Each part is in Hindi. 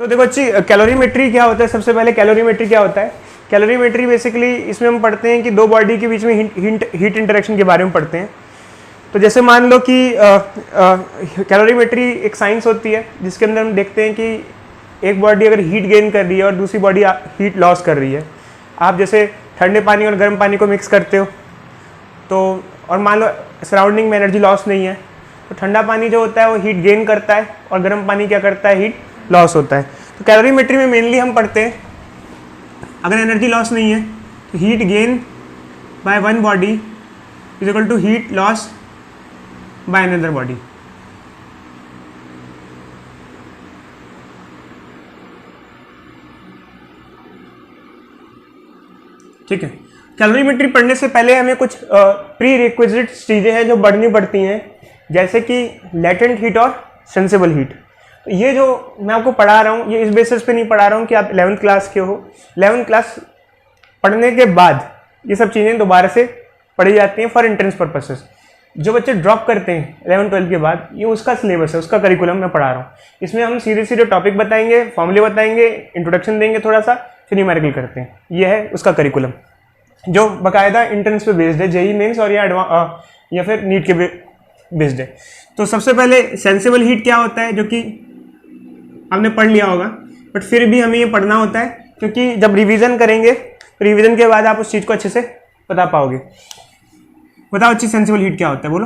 तो देखो अच्छी कैलोरीमेट्री क्या होता है। सबसे पहले कैलोरीमेट्री क्या होता है। कैलोरीमेट्री बेसिकली इसमें हम पढ़ते हैं कि दो बॉडी के बीच में हीट इंटरेक्शन के बारे में पढ़ते हैं। तो जैसे मान लो कि कैलोरीमेट्री एक साइंस होती है जिसके अंदर हम देखते हैं कि एक बॉडी अगर हीट गेन कर रही है और दूसरी बॉडी हीट लॉस कर रही है। आप जैसे ठंडे पानी और गर्म पानी को मिक्स करते हो तो और मान लो सराउंडिंग में एनर्जी लॉस नहीं है तो ठंडा पानी जो होता है वो हीट गेन करता है और गर्म पानी क्या करता है, हीट लॉस होता है। तो कैलोरीमेट्री में मेनली हम पढ़ते हैं अगर एनर्जी लॉस नहीं है तो heat gain by one body is equal to heat loss by another body. ठीक है। कैलोरीमेट्री पढ़ने से पहले हमें कुछ प्री रिक्विजिट चीज़ें हैं जो बढ़नी पड़ती हैं, जैसे कि लेटेंट हीट और सेंसिबल हीट। तो ये जो मैं आपको पढ़ा रहा हूँ ये इस बेसिस पे नहीं पढ़ा रहा हूँ कि आप 11th क्लास के हो। 11th क्लास पढ़ने के बाद ये सब चीज़ें दोबारा से पढ़ी जाती हैं फॉर एंट्रेंस पर्पसेस। जो बच्चे ड्रॉप करते हैं 11th-12th के बाद, ये उसका सिलेबस है, उसका करिकुलम मैं पढ़ा रहा हूँ। इसमें हम सीधे सीधे टॉपिक बताएंगे, फॉर्मूले बताएंगे, इंट्रोडक्शन देंगे थोड़ा सा, फिर न्यूमेरिकल करते हैं। ये है उसका करिकुलम जो बाकायदा एंट्रेंस पे बेस्ड है, जेई मेंस और या फिर नीट के बेस्ड है। तो सबसे पहले सेंसिबल हीट क्या होता है, जो कि हमने पढ़ लिया होगा, बट फिर भी हमें ये पढ़ना होता है क्योंकि जब रिवीजन करेंगे तो रिवीजन के बाद आप उस चीज़ को अच्छे से बता पाओगे। बताओ अच्छी सेंसिबल हीट क्या होता है, बोलो।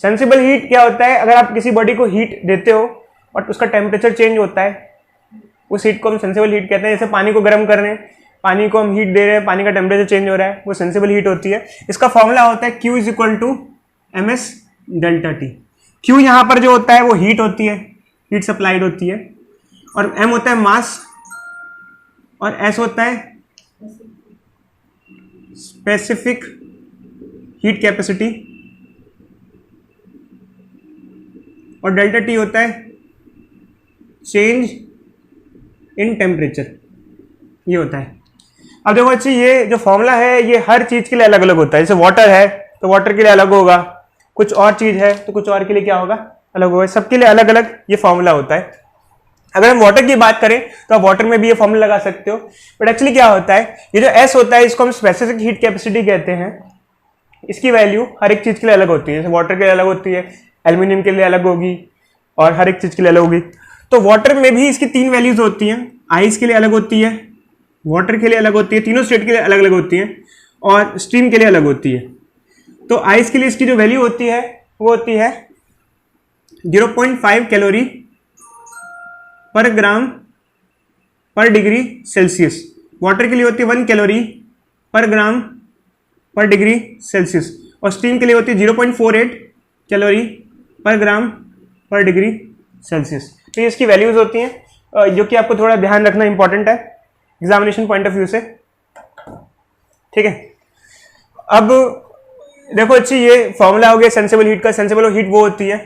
सेंसिबल हीट क्या होता है, अगर आप किसी बॉडी को हीट देते हो और उसका टेम्परेचर चेंज होता है, उस हीट को हम सेंसिबल हीट कहते हैं। जैसे पानी को गर्म कर रहे हैं, पानी को हम हीट दे रहे हैं, पानी का टेम्परेचर चेंज हो रहा है, वो सेंसिबल हीट होती है। इसका फॉर्मूला होता है Q is equal to MS delta T। Q यहाँ पर जो होता है वो हीट होती है, हीट सप्लाइड होती है, और M होता है मास, और S होता है स्पेसिफिक हीट कैपेसिटी, और डेल्टा T होता है चेंज इन टेम्परेचर। ये होता है। अब देखो अच्छी, ये जो फॉर्मूला है ये हर चीज के लिए अलग अलग होता है। जैसे वाटर है तो वाटर के लिए अलग होगा, कुछ और चीज है तो कुछ और के लिए क्या होगा, अलग होगा। सबके लिए अलग अलग ये फॉर्मूला होता है। अगर हम वाटर की बात करें तो आप वाटर में भी ये फॉर्मूला लगा सकते हो, बट एक्चुअली क्या होता है, ये जो S होता है इसको हम स्पेसिफिक हीट कैपेसिटी कहते हैं। इसकी वैल्यू हर एक चीज के लिए अलग होती है। जैसे वाटर के लिए अलग होती है, एल्यूमिनियम के लिए अलग होगी, और हर एक चीज के लिए अलग होगी। तो वाटर में भी इसकी 3 वैल्यूज होती हैं। आइस के लिए अलग होती है, वाटर के लिए अलग होती है, तीनों स्टेट के लिए अलग अलग होती हैं, और स्टीम के लिए अलग होती है। तो आइस के लिए इसकी जो वैल्यू होती है वो होती है 0.5 कैलोरी पर ग्राम पर डिग्री सेल्सियस। वाटर के लिए होती है 1 कैलोरी पर ग्राम पर डिग्री सेल्सियस, और स्टीम के लिए होती है 0.48 कैलोरी पर ग्राम पर डिग्री सेल्सियस। तो ये इसकी वैल्यूज होती हैं, जो कि आपको थोड़ा ध्यान रखना इंपॉर्टेंट है एग्जामिनेशन पॉइंट ऑफ व्यू से। ठीक है। अब देखो अच्छी, ये फॉर्मूला हो गया सेंसिबल हीट का। सेंसिबल हीट वो होती है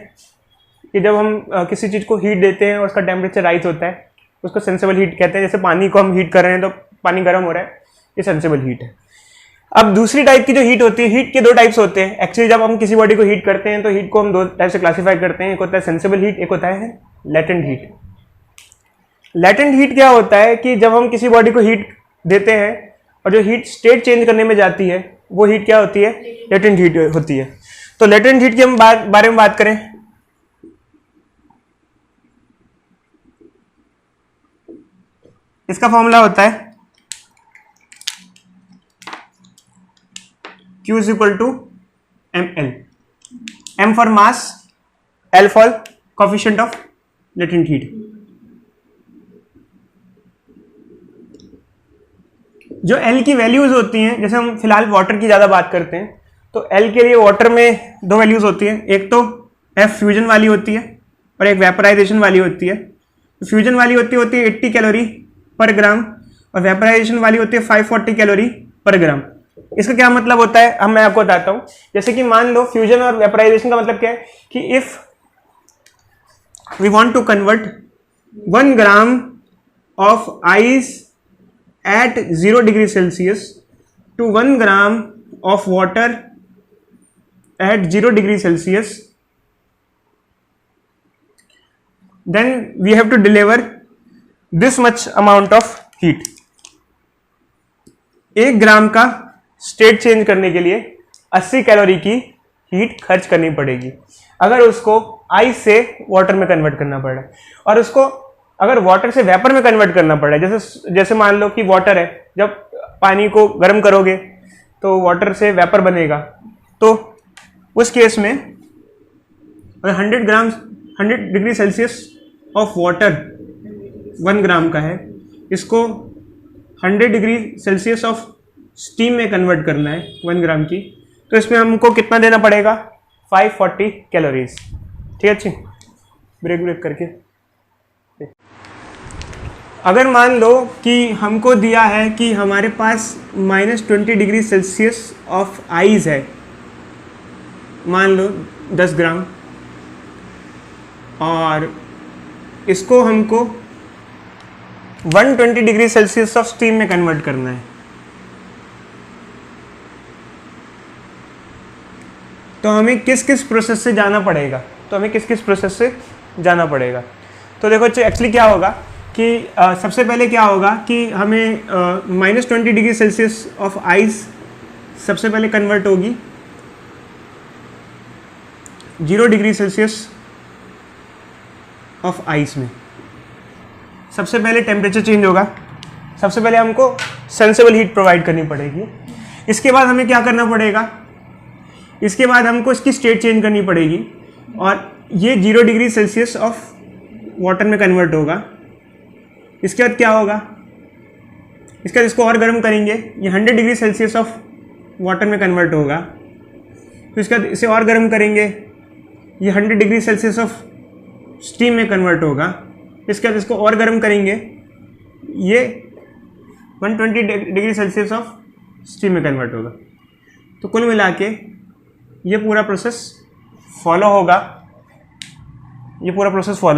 कि जब हम किसी चीज को हीट देते हैं और उसका टेम्परेचर राइज होता है, उसको सेंसिबल हीट कहते हैं। जैसे पानी को हम हीट कर रहे हैं तो पानी गर्म हो रहा है, ये सेंसिबल हीट है। अब दूसरी टाइप की जो हीट होती है, हीट के 2 टाइप्स होते हैं एक्चुअली। जब हम किसी बॉडी को हीट करते हैं तो हीट को हम 2 टाइप से क्लासीफाई करते हैं। एक होता है सेंसिबल हीट, एक होता है लेटेंट हीट। लेटेंट हीट क्या होता है कि जब हम किसी बॉडी को हीट देते हैं और जो हीट स्टेट चेंज करने में जाती है वो हीट क्या होती है, लेटेंट हीट होती है। तो लेटेंट हीट की हम बारे में बात करें, इसका फॉर्मूला होता है Q is equal to ml, m for mass, l for coefficient of latent heat। जो L की वैल्यूज होती हैं, जैसे हम फिलहाल वाटर की ज्यादा बात करते हैं, तो L के लिए वाटर में 2 वैल्यूज होती हैं। एक तो F फ्यूजन वाली होती है और एक वेपराइजेशन वाली होती है। फ्यूजन वाली होती है 80 कैलोरी पर ग्राम, और वेपराइजेशन वाली होती है 540 कैलोरी पर ग्राम। इसका क्या मतलब होता है, हम मैं आपको बताता हूं। जैसे कि मान लो फ्यूजन और वेपराइजेशन का मतलब क्या है कि if we want to convert 1 gram of ice at 0 degree Celsius to 1 gram of water at 0 degree Celsius, then we have to deliver this much amount of heat. 1 ग्राम का स्टेट चेंज करने के लिए 80 कैलोरी की हीट खर्च करनी पड़ेगी अगर उसको आइस से वाटर में कन्वर्ट करना पड़े, और उसको अगर वाटर से वेपर में कन्वर्ट करना पड़े, जैसे मान लो कि वाटर है, जब पानी को गर्म करोगे तो वाटर से वेपर बनेगा, तो उस केस में अगर 100 डिग्री सेल्सियस ऑफ वाटर 1 ग्राम का है, इसको 100 डिग्री सेल्सियस ऑफ स्टीम में कन्वर्ट करना है 1 ग्राम की, तो इसमें हमको कितना देना पड़ेगा 540 कैलोरीज। ठीक है, अच्छी ब्रेक करके। अगर मान लो कि हमको दिया है कि हमारे पास -20 डिग्री सेल्सियस ऑफ आइस है, मान लो 10 ग्राम, और इसको हमको 120 डिग्री सेल्सियस ऑफ स्टीम में कन्वर्ट करना है, तो हमें किस किस प्रोसेस से जाना पड़ेगा, तो देखो एक्चुअली क्या होगा कि सबसे पहले क्या होगा कि हमें -20 डिग्री सेल्सियस ऑफ आइस सबसे पहले कन्वर्ट होगी 0 डिग्री सेल्सियस ऑफ आइस में। सबसे पहले टेम्परेचर चेंज होगा, सबसे पहले हमको सेंसिबल हीट प्रोवाइड करनी पड़ेगी। इसके बाद हमें क्या करना पड़ेगा, इसके बाद हमको इसकी स्टेट चेंज करनी पड़ेगी, और ये 0 डिग्री सेल्सियस ऑफ वाटर में कन्वर्ट होगा। इसके बाद क्या होगा, इसके बाद इसको और गर्म करेंगे, ये 100 डिग्री सेल्सियस ऑफ वाटर में कन्वर्ट होगा। तो इसके बाद इसे और गर्म करेंगे, ये 100 डिग्री सेल्सियस ऑफ स्टीम में कन्वर्ट होगा। इसके बाद इसको और गर्म करेंगे, ये 120 डिग्री सेल्सियस ऑफ स्टीम में कन्वर्ट होगा। तो कुल मिला के ये पूरा प्रोसेस फॉलो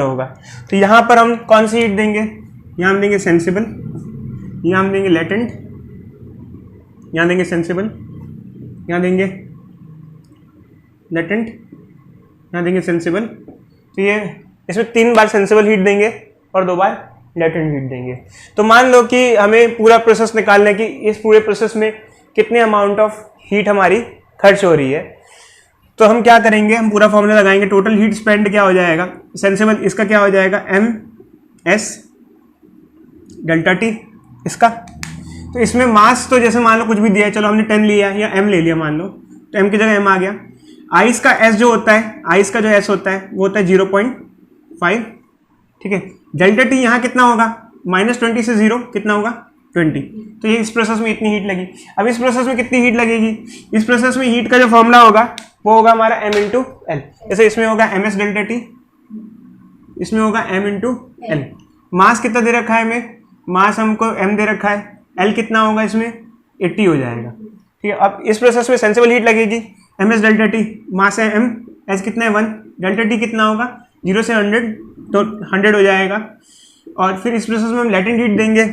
होगा, तो यहाँ पर हम कौन सी हीट देंगे, यहाँ हम देंगे सेंसिबल, यहाँ हम देंगे लेटेंट, यहाँ देंगे सेंसिबल, यहाँ देंगे लेटेंट, यहाँ देंगे सेंसिबल। तो ये इसमें 3 बार सेंसिबल हीट देंगे और 2 बार लेटेंट हीट देंगे। तो मान लो कि हमें पूरा प्रोसेस निकालना है कि इस पूरे प्रोसेस में कितने अमाउंट ऑफ हीट हमारी खर्च हो रही है, तो हम क्या करेंगे, हम पूरा फॉर्मूला लगाएंगे। टोटल हीट स्पेंड क्या हो जाएगा, सेंसिबल इसका क्या हो जाएगा MS डेल्टा T इसका। तो इसमें मास तो जैसे मान लो कुछ भी दिया है, चलो हमने 10 लिया या M ले लिया मान लो, तो M की जगह M आ गया। आइस का S जो होता है, आइस का जो S होता है वो होता है 0.5, ठीक है। डेल्टा T यहाँ कितना होगा, -20 से 0 कितना होगा 20। तो ये इस प्रोसेस में इतनी हीट लगी। अब इस प्रोसेस में कितनी हीट लगेगी, इस प्रोसेस में हीट का जो फॉर्मूला होगा वो होगा हमारा M × L। जैसे इसमें होगा MS डेल्टा T, इसमें होगा M × L। मास कितना दे रखा है हमें, मास हमको M दे रखा है, L कितना होगा इसमें 80 हो जाएगा, ठीक है। अब इस प्रोसेस में सेंसिबल हीट लगेगी MS डेल्टा T, मास है M, S कितना है 1, डेल्टा T कितना होगा 0 से 100 तो 100 हो जाएगा। और फिर इस प्रोसेस में हम लेटेंट हीट देंगे,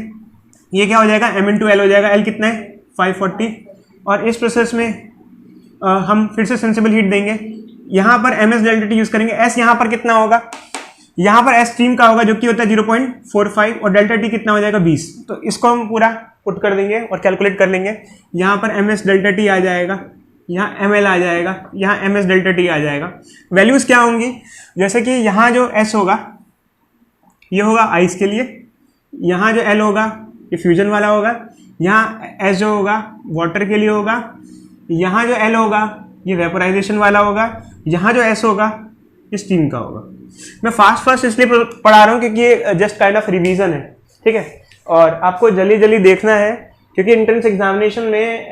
ये क्या हो जाएगा M × L हो जाएगा, L कितना है 540। और इस प्रोसेस में हम फिर से सेंसिबल हीट देंगे, यहाँ पर MS डेल्टा T यूज़ करेंगे। S यहाँ पर कितना होगा, यहाँ पर S स्टीम का होगा जो कि होता है 0.45, और डेल्टा T कितना हो जाएगा 20। तो इसको हम पूरा पुट कर देंगे और कैलकुलेट कर लेंगे। यहाँ पर MS डेल्टा T आ जाएगा, यहाँ ML आ जाएगा, यहाँ MS डेल्टा T आ जाएगा। वैल्यूज़ क्या होंगी, जैसे कि यहाँ जो S होगा ये होगा आइस के लिए, यहाँ जो L होगा ये फ्यूजन वाला होगा, यहाँ S जो होगा वाटर के लिए होगा, यहाँ जो L होगा ये वेपोराइजेशन वाला होगा, यहाँ जो S होगा ये स्टीम का होगा। मैं फास्ट इसलिए पढ़ा रहा हूँ क्योंकि ये जस्ट काइंड ऑफ रिवीजन है, ठीक है। और आपको जल्दी देखना है क्योंकि एंट्रेंस एग्जामिनेशन में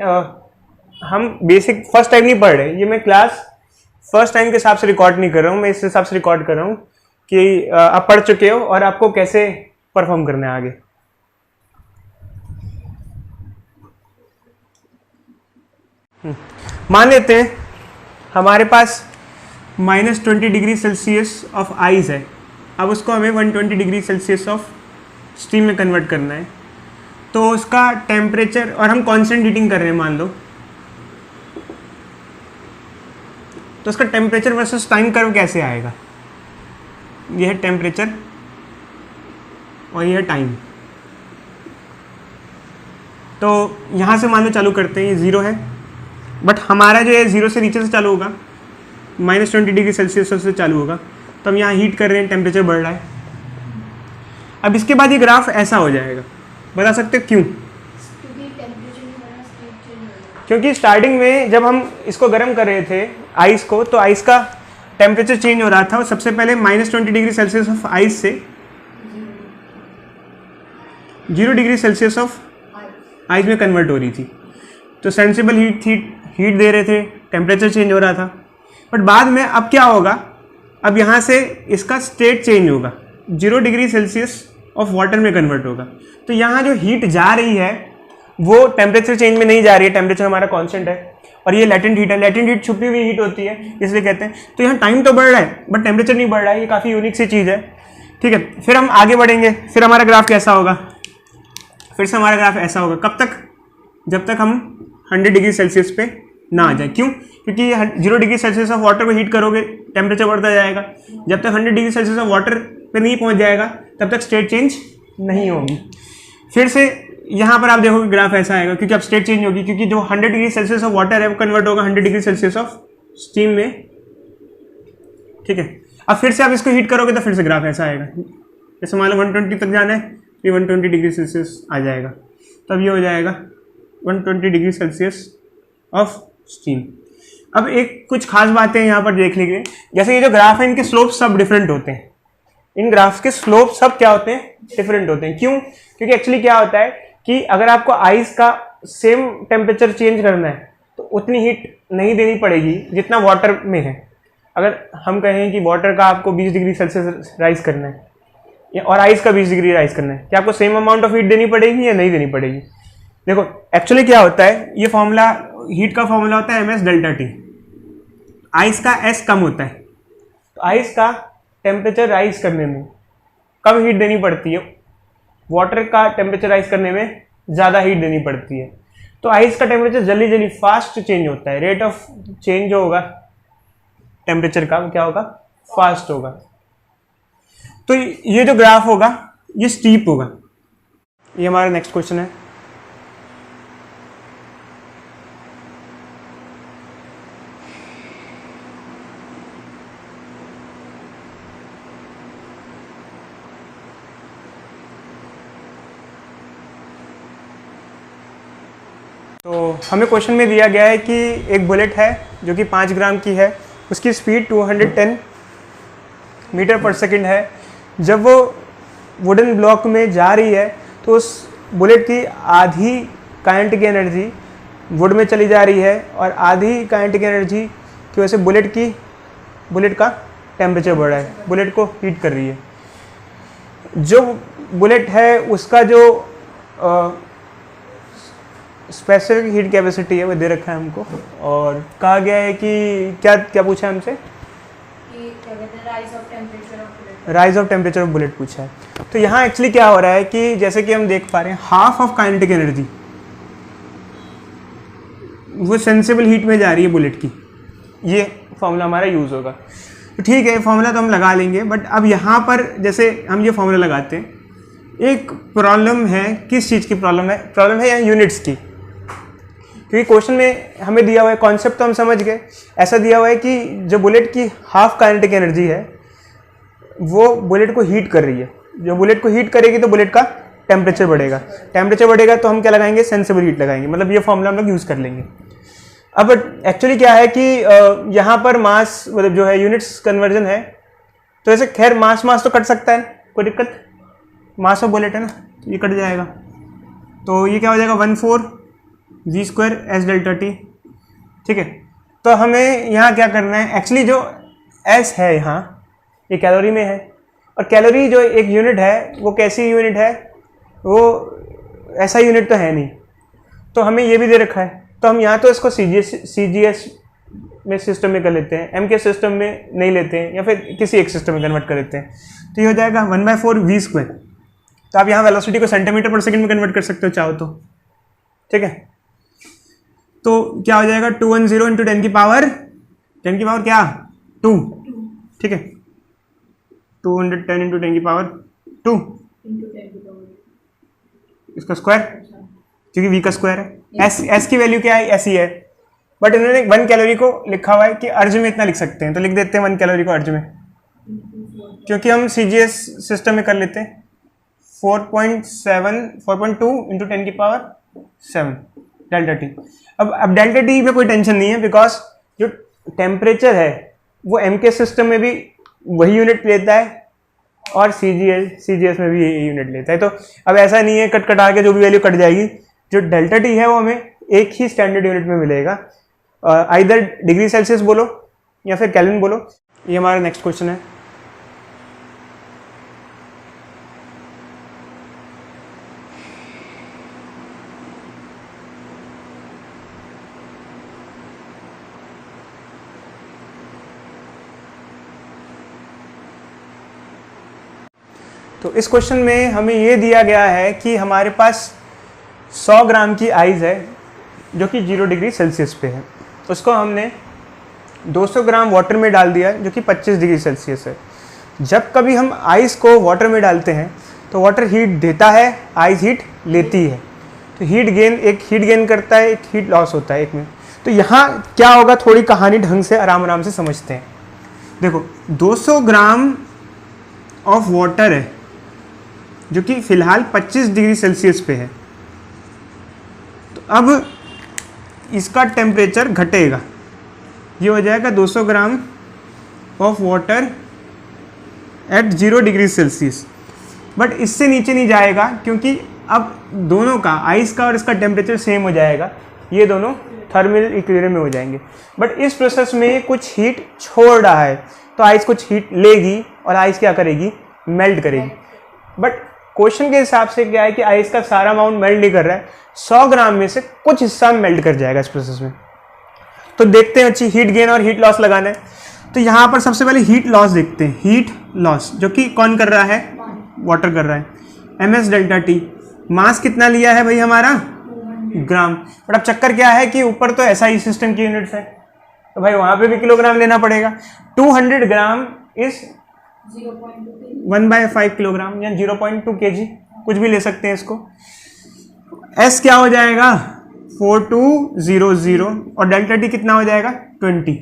हम बेसिक फर्स्ट टाइम नहीं पढ़ रहे, ये मैं क्लास फर्स्ट टाइम के हिसाब से रिकॉर्ड नहीं कर रहा हूँ, मैं इस हिसाब से रिकॉर्ड कर रहा हूँ कि आप पढ़ चुके हो और आपको कैसे परफॉर्म करना है आगे। मान लेते हैं हमारे पास -20 डिग्री सेल्सियस ऑफ आइस है, अब उसको हमें 120 डिग्री सेल्सियस ऑफ स्टीम में कन्वर्ट करना है। तो उसका टेम्परेचर, और हम कांस्टेंट हीटिंग कर रहे हैं मान लो, तो उसका टेम्परेचर वर्सेस टाइम कर्व कैसे आएगा। ये है टेम्परेचर और ये है टाइम। तो यहाँ से मान लो चालू करते हैं, ये 0 है, बट हमारा जो है 0 से नीचे से चालू होगा, -20 डिग्री सेल्सियस से चालू होगा। तो हम यहाँ हीट कर रहे हैं, टेम्परेचर बढ़ रहा है। अब इसके बाद ये ग्राफ ऐसा हो जाएगा, बता सकते हो क्यों? क्योंकि स्टार्टिंग में जब हम इसको गर्म कर रहे थे आइस को, तो आइस का टेम्परेचर चेंज हो रहा था, और सबसे पहले -20 डिग्री सेल्सियस ऑफ आइस से 0 डिग्री सेल्सियस ऑफ आइस में कन्वर्ट हो रही थी। तो सेंसिबल हीट दे रहे थे, टेम्परेचर चेंज हो रहा था। बट बाद में अब क्या होगा, अब यहाँ से इसका स्टेट चेंज होगा, 0 डिग्री सेल्सियस ऑफ वाटर में कन्वर्ट होगा। तो यहाँ जो हीट जा रही है वो टेम्परेचर चेंज में नहीं जा रही है, टेम्परेचर हमारा कांस्टेंट है, और ये लेटेंट हीट है। लेटेंट हीट छुपी हुई हीट होती है, इसलिए कहते हैं। तो यहाँ टाइम तो बढ़ रहा है बट टेम्परेचर नहीं बढ़ रहा है, ये काफ़ी यूनिक सी चीज़ है। ठीक है, फिर हम आगे बढ़ेंगे, फिर हमारा ग्राफ कैसा होगा, फिर से हमारा ग्राफ ऐसा होगा। कब तक? जब तक हम 100 डिग्री सेल्सियस पे ना आ जाए। क्यों? क्योंकि 0 डिग्री सेल्सियस ऑफ वाटर को हीट करोगे, टेम्परेचर बढ़ता जाएगा। जब तक 100 डिग्री सेल्सियस ऑफ वाटर पे नहीं पहुंच जाएगा तब तक स्टेट चेंज नहीं होगी। फिर से यहाँ पर आप देखोगे ग्राफ ऐसा आएगा, क्योंकि अब स्टेट चेंज होगी, क्योंकि जो 100 डिग्री सेल्सियस ऑफ वाटर है वो कन्वर्ट होगा 100 डिग्री सेल्सियस ऑफ स्टीम में। ठीक है, अब फिर से आप इसको हीट करोगे तो फिर से ग्राफ ऐसा आएगा। जैसे मान लो 120 तक जाना है, ये 120 डिग्री सेल्सियस आ जाएगा, तब ये हो जाएगा 120 डिग्री सेल्सियस ऑफ स्टीम। अब एक कुछ खास बातें यहाँ पर देख लीजिए, जैसे ये जो ग्राफ है इनके स्लोप सब डिफरेंट होते हैं। इन ग्राफ्स के स्लोप सब क्या होते हैं? डिफरेंट होते हैं। क्यों? क्योंकि एक्चुअली क्या होता है कि अगर आपको आइस का सेम टेम्परेचर चेंज करना है तो उतनी हीट नहीं देनी पड़ेगी जितना वाटर में है। अगर हम कहें कि वाटर का आपको 20 डिग्री सेल्सियस राइज करना है और आइस का 20 डिग्री राइज करना है, क्या आपको सेम अमाउंट ऑफ हीट देनी पड़ेगी या नहीं देनी पड़ेगी? देखो एक्चुअली क्या होता है, ये फॉर्मूला हीट का फॉर्मूला होता है ms डेल्टा टी। आइस का s कम होता है, तो आइस का टेम्परेचर राइज करने में कम हीट देनी पड़ती है, वाटर का टेम्परेचर राइज करने में ज़्यादा हीट देनी पड़ती है। तो आइस का टेम्परेचर जल्दी जल्दी फास्ट चेंज होता है, रेट ऑफ चेंज जो होगा टेम्परेचर का क्या होगा? फास्ट होगा। तो ये जो ग्राफ होगा ये स्टीप होगा। ये हमारा नेक्स्ट क्वेश्चन है। तो हमें क्वेश्चन में दिया गया है कि एक बुलेट है जो कि 5 ग्राम की है, उसकी स्पीड 210 मीटर पर सेकंड है। जब वो वुडन ब्लॉक में जा रही है तो उस बुलेट की आधी काइनेटिक एनर्जी वुड में चली जा रही है और आधी काइनेटिक एनर्जी की वजह से बुलेट का टेम्परेचर बढ़ रहा है, बुलेट को हीट कर रही है। जो बुलेट है उसका जो स्पेसिफिक हीट कैपेसिटी है वो दे रखा है हमको, और कहा गया है कि क्या क्या पूछा है हमसे? Rise of temperature of bullet पूछा है। तो यहाँ एक्चुअली क्या हो रहा है कि जैसे कि हम देख पा रहे हैं हाफ ऑफ काइनेटिक एनर्जी वो सेंसिबल हीट में जा रही है बुलेट की। ये फॉर्मूला हमारा यूज़ होगा। तो ठीक है, फॉर्मूला तो हम लगा लेंगे, बट अब यहाँ पर जैसे हम ये फॉर्मूला लगाते हैं, एक प्रॉब्लम है। किस चीज़ की प्रॉब्लम है? प्रॉब्लम है यहाँ यूनिट्स की, क्योंकि क्वेश्चन में हमें दिया हुआ है, कॉन्सेप्ट तो हम समझ गए। ऐसा दिया हुआ है कि जो बुलेट की हाफ काइनेटिक एनर्जी है वो बुलेट को हीट कर रही है। जो बुलेट को हीट करेगी तो बुलेट का टेम्परेचर बढ़ेगा। टेम्परेचर बढ़ेगा तो हम क्या लगाएंगे? सेंसिबल हीट लगाएंगे। मतलब ये फॉर्मूला हम लोग यूज़ कर लेंगे। अब एक्चुअली क्या है कि यहाँ पर मास मतलब जो है यूनिट्स कन्वर्जन है, तो ऐसे खैर मास तो कट सकता है, कोई दिक्कत। मास ऑफ बुलेट है ना, तो ये कट जाएगा। तो ये क्या हो जाएगा? 14 v² s डेल्टा टी। ठीक है, तो हमें यहाँ क्या करना है? एक्चुअली जो s है यहाँ ये कैलोरी में है, और कैलोरी जो एक यूनिट है वो कैसी यूनिट है? वो ऐसा यूनिट तो है नहीं, तो हमें ये भी दे रखा है। तो हम यहाँ तो इसको CGS में सिस्टम में कर लेते हैं, M के सिस्टम में नहीं लेते हैं, या फिर किसी एक सिस्टम में कन्वर्ट कर लेते हैं। तो ये हो जाएगा 1/4 v²। तो आप यहाँ वेलोसिटी को सेंटीमीटर पर सेकंड में कन्वर्ट कर सकते हो चाहो तो। ठीक है, तो क्या हो जाएगा? 210 इंटू 10 की पावर क्या? 2। ठीक है, 210 इंटू 10 की पावर 2 इसका स्क्वायर, क्योंकि v का स्क्वायर है। s की वैल्यू क्या है, s ही है, बट इन्होंने 1 कैलोरी को लिखा हुआ है कि अर्ज में इतना लिख सकते हैं, तो लिख देते हैं 1 कैलोरी को अर्ज में, क्योंकि हम CGS सिस्टम में कर लेते हैं। 4.2 इंटू 10 की पावर 7 डेल्टा टी। अब डेल्टा टी में कोई टेंशन नहीं है, बिकॉज जो टेम्परेचर है वो MK सिस्टम में भी वही यूनिट लेता है और CGS में भी यही यूनिट लेता है। तो अब ऐसा नहीं है कट कटा के जो भी वैल्यू कट जाएगी, जो डेल्टा टी है वो हमें एक ही स्टैंडर्ड यूनिट में मिलेगा, आइदर डिग्री सेल्सियस बोलो या फिर केल्विन बोलो। ये हमारा नेक्स्ट क्वेश्चन है। तो इस क्वेश्चन में हमें ये दिया गया है कि हमारे पास 100 ग्राम की आइस है जो कि 0 डिग्री सेल्सियस पे है, उसको हमने 200 ग्राम वाटर में डाल दिया जो कि 25 डिग्री सेल्सियस है। जब कभी हम आइस को वाटर में डालते हैं तो वाटर हीट देता है, आइस हीट लेती है, तो एक हीट गेन करता है, एक हीट लॉस होता है एक में। तो यहाँ क्या होगा, थोड़ी कहानी ढंग से आराम से समझते हैं। देखो 200 ग्राम ऑफ वाटर है जो कि फिलहाल 25 डिग्री सेल्सियस पे है, तो अब इसका टेम्परेचर घटेगा, ये हो जाएगा 200 gram of water at 0 degree Celsius. But इससे नीचे नहीं जाएगा क्योंकि अब दोनों का, आइस का और इसका टेम्परेचर सेम हो जाएगा, ये दोनों थर्मल इक्विलिब्रियम में हो जाएंगे। बट इस प्रोसेस में कुछ हीट छोड़ रहा है, तो आइस कुछ हीट लेगी और आइस क्या करेगी, मेल्ट करेगी। बट क्वेश्चन के हिसाब से क्या है कि आइस का सारा अमाउंट मेल्ट नहीं कर रहा है, 100 ग्राम में से कुछ हिस्सा मेल्ट कर जाएगा इस प्रोसेस में। तो देखते हैं अच्छी हीट गेन और हीट लॉस लगाना है। तो यहाँ पर सबसे पहले हीट लॉस देखते हैं, हीट लॉस जो कि कौन कर रहा है, वाटर कर रहा है, ms डेल्टा टी। मास कितना लिया है भाई हमारा, ग्राम। बट अब चक्कर क्या है कि ऊपर तो SI सिस्टम की यूनिट्स है, तो भाई वहाँ पे भी किलोग्राम लेना पड़ेगा। 200 ग्राम इस 1/5 किलोग्राम या 0.2 kg, कुछ भी ले सकते हैं इसको। S क्या हो जाएगा 4200 और डेल्टा टी कितना हो जाएगा 20।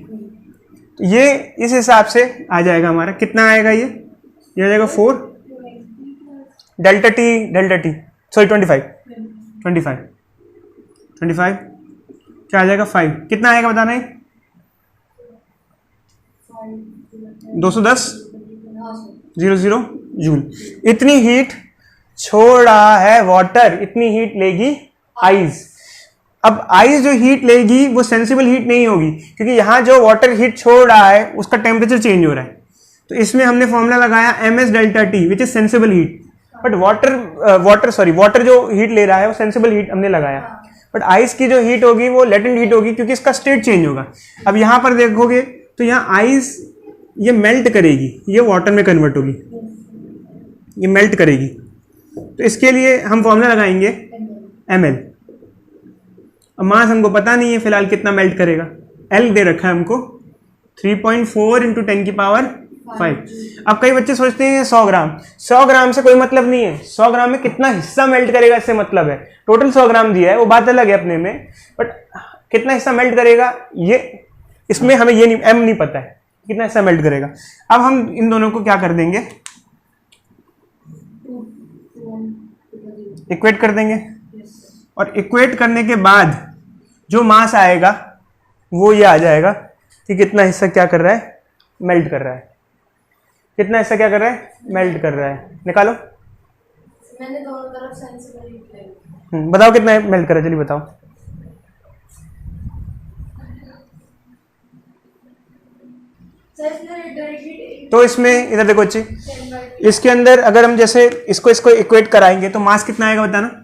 तो ये इस हिसाब से आ जाएगा हमारा, कितना आएगा ये हो जाएगा 4 डेल्टा टी सॉरी 25 क्या आ जाएगा 5, कितना आएगा बताना है 210 जूल। इतनी हीट छोड़ रहा है वाटर, इतनी हीट लेगी आइस। अब आइस जो हीट लेगी वो सेंसिबल हीट नहीं होगी, क्योंकि यहाँ जो वाटर हीट छोड़ रहा है उसका टेम्परेचर चेंज हो रहा है। तो इसमें हमने फॉर्मूला लगाया ms delta T which is sensible heat. But water जो हीट ले रहा है वो सेंसिबल हीट हमने लगाया। बट आइस की जो हीट होगी वो लेटेंट हीट होगी, क्योंकि इसका स्टेट चेंज होगा। अब यहाँ पर देखोगे तो यहाँ आइस ये मेल्ट करेगी, ये वाटर में कन्वर्ट होगी, ये मेल्ट करेगी। तो इसके लिए हम फॉर्मूला लगाएंगे ml। अब मास हमको पता नहीं है फिलहाल कितना मेल्ट करेगा, L दे रखा है हमको 3.4 इंटू 10 की पावर 5। अब कई बच्चे सोचते हैं 100 ग्राम से कोई मतलब नहीं है, 100 ग्राम में कितना हिस्सा मेल्ट करेगा इससे मतलब है। टोटल 100 ग्राम दिया है वो बात अलग है अपने में, बट कितना हिस्सा मेल्ट करेगा ये इसमें हमें ये नहीं, m नहीं पता है कितना हिस्सा मेल्ट करेगा। अब हम इन दोनों को क्या कर देंगे, इक्वेट कर देंगे, और इक्वेट करने के बाद जो मास आएगा वो ये आ जाएगा कि कितना हिस्सा क्या कर रहा है, मेल्ट कर रहा है। कितना हिस्सा क्या कर रहा है, मेल्ट कर रहा है। निकालो, मैंने दोनों तरफ सेंसिबल हीट ले। बताओ कितना मेल्ट कर रहा है, चलिए बताओ। तो इसमें इधर देखो अच्छी, इसके अंदर अगर हम जैसे इसको इक्वेट कराएंगे तो मास कितना आएगा बताना।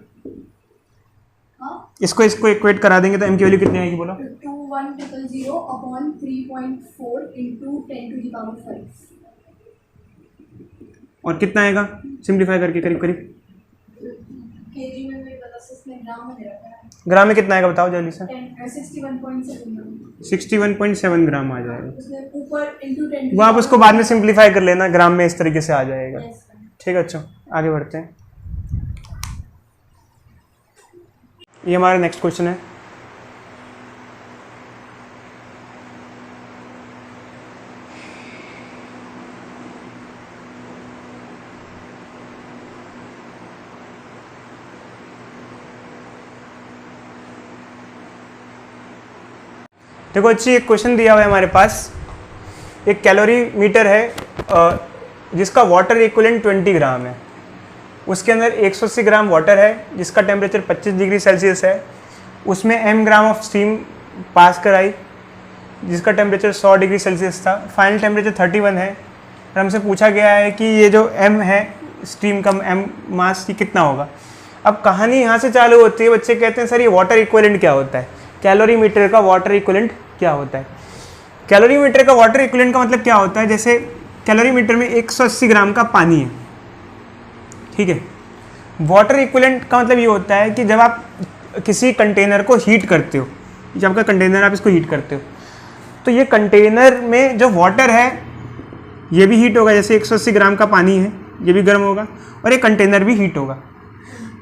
इसको इक्वेट करा देंगे तो m की वैल्यू कितनी आएगी बोलो। 2100 upon 3.4 into 10 to the power 5। और कितना आएगा सिंप्लीफाई करके करीब केजी में मेरे 10 में ग्राम में दे रखा है। ग्राम में कितना आएगा बताओ जल्दी से। 61.7 61.7 ग्राम आ जाएगा। उसमें ऊपर इंटू 10 वो आप उसको बाद में सिंप्लीफाई कर लेना, ग्राम में इस तरीके से आ जाएगा। Yes, sir. ठीक है अच्छा, आगे बढ़ते हैं। ये हमारा नेक्स्ट क्वेश्चन है। देखो अच्छी एक क्वेश्चन दिया हुआ है हमारे पास। एक कैलोरी मीटर है जिसका वाटर इक्विवेलेंट 20 ग्राम है। उसके अंदर 180 ग्राम वाटर है जिसका टेम्परेचर 25 डिग्री सेल्सियस है। उसमें m gram of steam pass कराई जिसका टेम्परेचर 100 डिग्री सेल्सियस था। फाइनल टेम्परेचर 31 है और हमसे पूछा गया है कि ये जो m है स्टीम का m मास की कितना होगा। अब कहानी यहाँ से चालू होती है। बच्चे कहते हैं सर ये वाटर इक्विवेलेंट क्या होता है, कैलोरी मीटर का वाटर इक्विवेलेंट क्या होता है। कैलोरी मीटर का वाटर इक्विवेलेंट का मतलब क्या होता है, जैसे कैलोरी मीटर में 180 ग्राम का पानी है, ठीक है। वाटर इक्विवेलेंट का मतलब ये होता है कि जब आप किसी कंटेनर को हीट करते हो, जब आपका कंटेनर आप इसको हीट करते हो तो ये कंटेनर में जो वाटर है ये भी हीट होगा, जैसे 180 ग्राम का पानी है ये भी गर्म होगा और ये कंटेनर भी हीट होगा।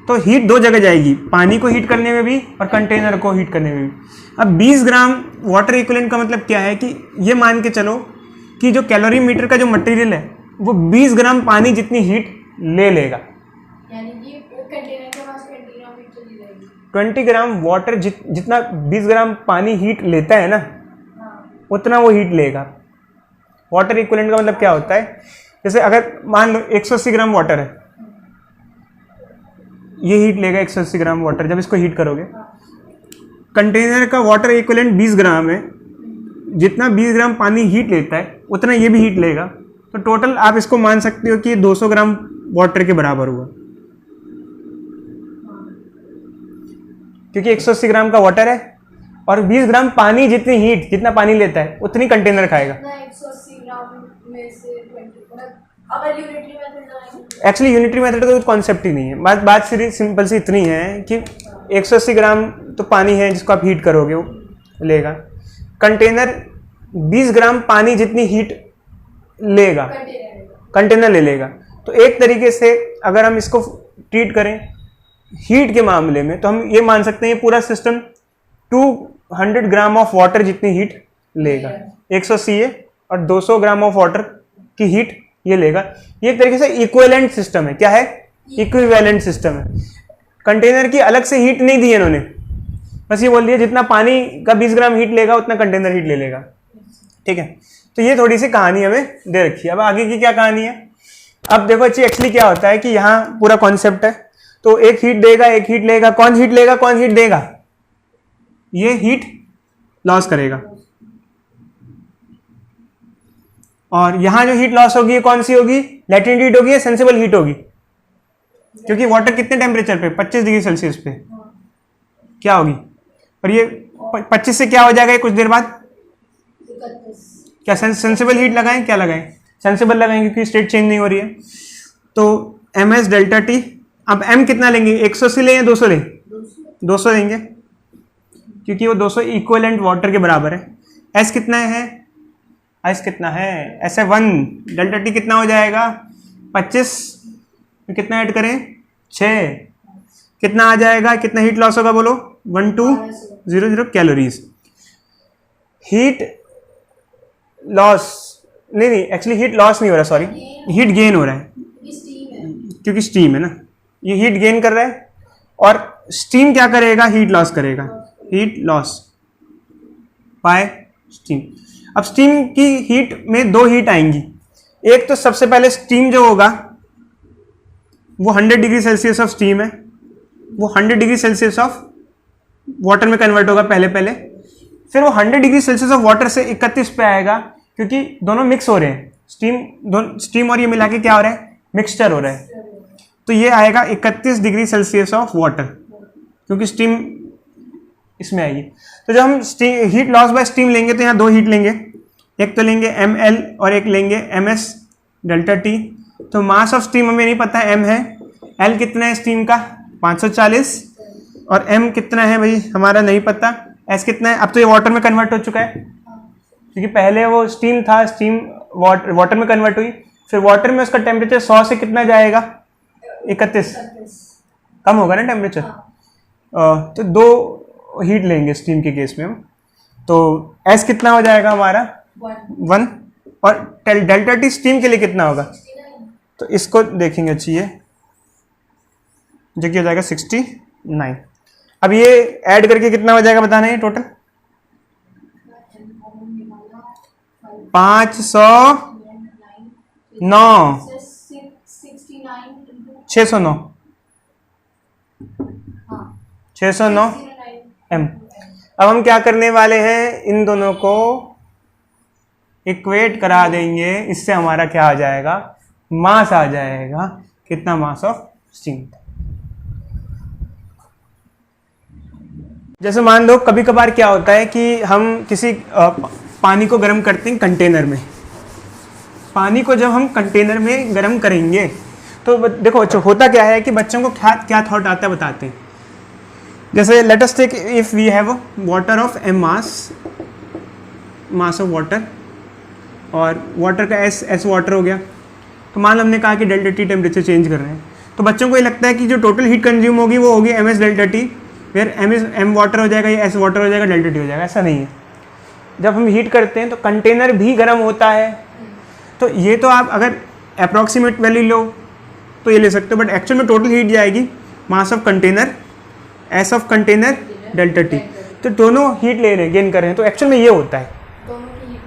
तो हीट दो जगह जाएगी, पानी को हीट करने में भी और कंटेनर को हीट करने में भी। अब 20 ग्राम वाटर इक्विवेलेंट का मतलब क्या है कि ये मान के चलो कि जो कैलोरी मीटर का जो मटेरियल है वो 20 ग्राम पानी जितनी हीट ले लेगा। यानी कि कंटेनर के पास 20 ग्राम हीट चली जाएगी। 20 ग्राम वाटर जितना 20 ग्राम पानी हीट लेता है ना, उतना वो हीट लेगा। वाटर इक्विवेलेंट का मतलब क्या होता है, जैसे अगर मान लो 180 ग्राम वाटर है, ये हीट लेगा 180 ग्राम वाटर जब इसको हीट करोगे। कंटेनर का वाटर इक्विवेलेंट 20 ग्राम है, जितना 20 ग्राम पानी हीट लेता है उतना ये भी हीट लेगा। तो टोटल आप इसको मान सकते हो कि 200 ग्राम वाटर के बराबर हुआ, क्योंकि 180 ग्राम का वाटर है और 20 ग्राम पानी जितनी हीट जितना पानी लेता है उतनी कंटेनर खाएगा। 180 ग्राम में से 20 अगर यूनिटरी मेथड लगाएंगे। एक्चुअली यूनिटरी मेथड का कोई कॉन्सेप्ट ही नहीं है। बात सिंपल सी इतनी है कि 180 ग्राम तो पानी है जिसको आप हीट करोगे वो लेगा। कंटेनर 20 ग्राम पानी जितनी हीट लेगा, कंटेनर ले लेगा। तो एक तरीके से अगर हम इसको ट्रीट करें हीट के मामले में तो हम ये मान सकते हैं ये पूरा सिस्टम 200 ग्राम ऑफ वाटर जितनी हीट लेगा। 180 ये और 200 ग्राम ऑफ वाटर की हीट ये लेगा। ये एक तरीके से इक्विवेलेंट सिस्टम है। क्या है? इक्विवेलेंट सिस्टम है। कंटेनर की अलग से हीट नहीं दी है इन्होंने, बस ये बोल दिया जितना पानी का 20 ग्राम हीट लेगा उतना कंटेनर हीट ले लेगा। ठीक है, तो ये थोड़ी सी कहानी हमें दे रखी है। अब आगे की क्या कहानी है, अब देखो अच्छी एक्चुअली क्या होता है कि यहाँ पूरा कॉन्सेप्ट है। तो एक हीट देगा एक हीट लेगा। कौन हीट लेगा कौन हीट देगा? ये हीट लॉस करेगा। और यहां जो हीट लॉस होगी कौन सी होगी? लैटेंट हीट होगी या सेंसिबल हीट होगी? क्योंकि वाटर कितने टेम्परेचर पे? 25 डिग्री सेल्सियस पे क्या होगी? और ये 25 से क्या हो जाएगा कुछ देर बाद? क्या सेंसिबल हीट लगाएं? क्या लगाएं? सेंसिबल लगाएं क्योंकि स्टेट चेंज नहीं हो रही है। तो ms डेल्टा टी। अब m कितना लेंगे? 180 लें या 200 लें? 200 लेंगे क्योंकि वो 200 इक्विवेलेंट वाटर के बराबर है। s कितना है? s कितना है? ऐसे 1 डेल्टा टी कितना हो जाएगा? 25 कितना ऐड करें? 6 कितना आ जाएगा? कितना हीट लॉस होगा बोलो? 1200 कैलोरीज। हीट लॉस नहीं एक्चुअली हीट लॉस नहीं हो रहा, सॉरी हीट गेन हो रहा है क्योंकि स्टीम है ना, ये हीट गेन कर रहा है। और स्टीम क्या करेगा? हीट लॉस करेगा। Heat loss bye steam. अब स्टीम की हीट में दो हीट आएंगी। एक तो सबसे पहले स्टीम जो होगा वो 100 डिग्री सेल्सियस ऑफ स्टीम है, वो 100 डिग्री सेल्सियस ऑफ वाटर में कन्वर्ट होगा पहले। फिर वो 100 डिग्री सेल्सियस ऑफ वाटर से 31 पे आएगा क्योंकि दोनों मिक्स हो रहे हैं। स्टीम और ये मिला के क्या हो रहा है? मिक्सचर हो रहा है। तो ये आएगा 31 डिग्री सेल्सियस ऑफ वाटर क्योंकि स्टीम इसमें आएगी। तो जब हम हीट लॉस बाय स्टीम लेंगे तो यहाँ दो हीट लेंगे, एक तो लेंगे ml और एक लेंगे ms डेल्टा टी। तो मास ऑफ स्टीम हमें नहीं पता है, m है। l कितना है स्टीम का? 540। और m कितना है भाई हमारा नहीं पता, एस कितना है, अब तो ये वाटर में कन्वर्ट हो चुका है क्योंकि पहले वो स्टीम था, स्टीम वाटर में कन्वर्ट हुई, फिर वाटर में उसका टेम्परेचर 100 से कितना जाएगा 31, कम होगा ना टेम्परेचर। तो 2 हीट लेंगे स्टीम के केस में हम, तो एस कितना हो जाएगा हमारा 1, और डेल्टा टी स्टीम के लिए कितना होगा, तो इसको देखेंगे चाहिए जो कि हो जाएगा 69। अब ये ऐड करके कितना हो जाएगा बताना है टोटल 509 609 एम। अब हम क्या करने वाले हैं, इन दोनों को इक्वेट करा देंगे, इससे हमारा क्या आ जाएगा मास आ जाएगा, कितना मास ऑफ स्टीम। जैसे मान लो कभी कभार क्या होता है कि हम किसी पानी को गर्म करते हैं कंटेनर में, पानी को जब हम कंटेनर में गर्म करेंगे तो देखो होता क्या है कि बच्चों को क्या थॉट आता है बताते हैं। जैसे let us take if we have water of m mass of water, और वाटर का एस वाटर हो गया, तो मान लो हमने कहा कि डेल्टा टी टेम्परेचर चेंज कर रहे हैं, तो बच्चों को ये लगता है कि जो टोटल हीट कंज्यूम होगी वो होगी एम एस डेल्टा टी, फिर एम वाटर हो जाएगा या एस वाटर हो जाएगा, डेल्टा टी हो जाएगा। ऐसा नहीं है, जब हम हीट करते हैं तो कंटेनर भी गर्म होता है, तो ये तो आप अगर अप्रॉक्सीमेट वैल्यू लो तो ये ले सकते हो, बट एक्चुअल में टोटल हीट जाएगी mass of container S of container delta T, तो दोनों हीट ले रहे हैं, गेन कर रहे हैं, तो एक्चुअल में ये होता है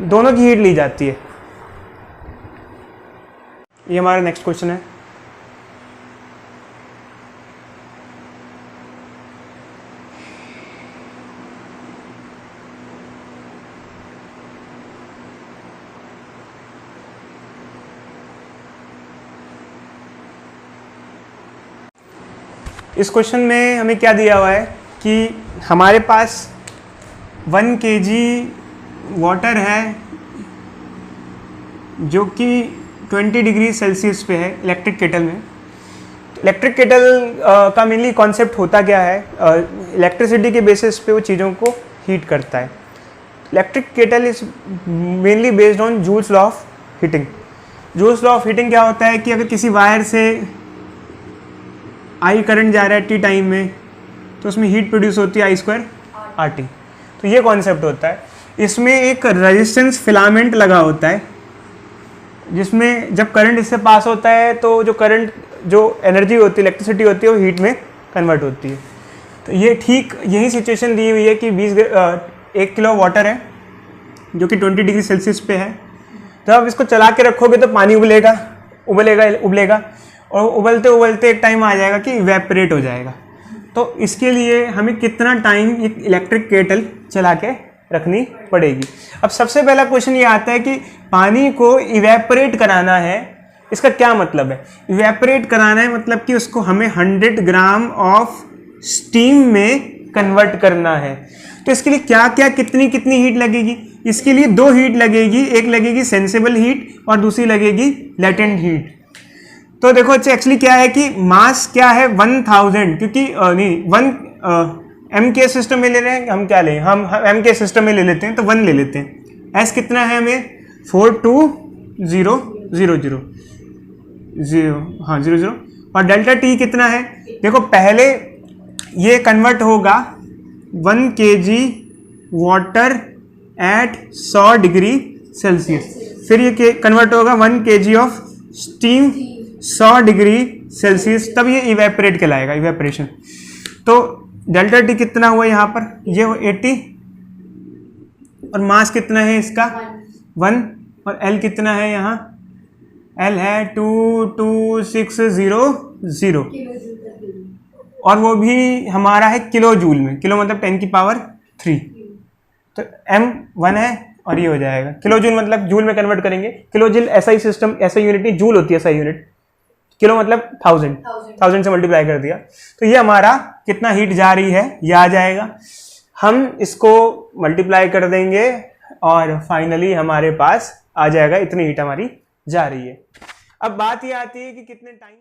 दोनों की हीट ली जाती है। ये हमारा नेक्स्ट क्वेश्चन है। इस क्वेश्चन में हमें क्या दिया हुआ है कि हमारे पास 1 kg वाटर है जो कि 20 डिग्री सेल्सियस पे है इलेक्ट्रिक केटल में। इलेक्ट्रिक केटल का मेनली कॉन्सेप्ट होता क्या है, इलेक्ट्रिसिटी के बेसिस पे वो चीज़ों को हीट करता है। Electric kettle is mainly based on joules law of heating. Joules law of heating क्या होता है कि अगर किसी वायर से आई करंट जा रहा है टी टाइम में तो उसमें हीट प्रोड्यूस होती है I² RT, तो ये कॉन्सेप्ट होता है। इसमें एक रेजिस्टेंस फिलामेंट लगा होता है जिसमें जब करंट इससे पास होता है तो जो करंट जो एनर्जी होती है इलेक्ट्रिसिटी होती है वो हीट में कन्वर्ट होती है। तो ये ठीक यही सिचुएशन दी हुई है कि 1 किलो वाटर है जो कि 20 डिग्री सेल्सियस पे है, तो आप इसको चला के रखोगे तो पानी उबलेगा और उबलते उबलते एक टाइम आ जाएगा कि इवेपोरेट हो जाएगा। तो इसके लिए हमें कितना टाइम एक इलेक्ट्रिक केटल चला के रखनी पड़ेगी। अब सबसे पहला क्वेश्चन ये आता है कि पानी को इवेपोरेट कराना है, इसका क्या मतलब है? इवेपोरेट कराना है मतलब कि उसको हमें 100 ग्राम ऑफ स्टीम में कन्वर्ट करना है। तो इसके लिए क्या क्या कितनी हीट लगेगी? इसके लिए 2 हीट लगेगी, एक लगेगी सेंसिबल हीट और दूसरी लगेगी लेटेंट हीट। तो देखो एक्चुअली क्या है कि मास क्या है 1000, क्योंकि एम के सिस्टम में ले रहे हैं हम, क्या लें हम एम के सिस्टम में ले लेते हैं तो 1 ले लेते हैं। एस कितना है हमें 42000 और डेल्टा टी कितना है? देखो पहले ये कन्वर्ट होगा 1 kg water at 100 degree Celsius, फिर ये कन्वर्ट होगा 1 kg of steam 100 degree Celsius, तब ये इवेपोरेट कहलाएगा, इवेपोरेशन। तो डेल्टा टी कितना हुआ यहाँ पर? ये 80 और मास कितना है इसका 1 और एल कितना है यहाँ? एल है 22600 और वो भी हमारा है किलो जूल में, किलो मतलब 10 की पावर 3। तो m 1 है और ये हो जाएगा किलो जूल, मतलब जूल में कन्वर्ट करेंगे। किलो जूल ऐसा ही सिस्टम, ऐसा यूनिट नहीं, जूल होती है ऐसा यूनिट, किलो मतलब 1000 से मल्टीप्लाई कर दिया। तो ये हमारा कितना हीट जा रही है ये आ जाएगा, हम इसको मल्टीप्लाई कर देंगे और फाइनली हमारे पास आ जाएगा इतनी हीट हमारी जा रही है। अब बात ये आती है कि कितने टाइम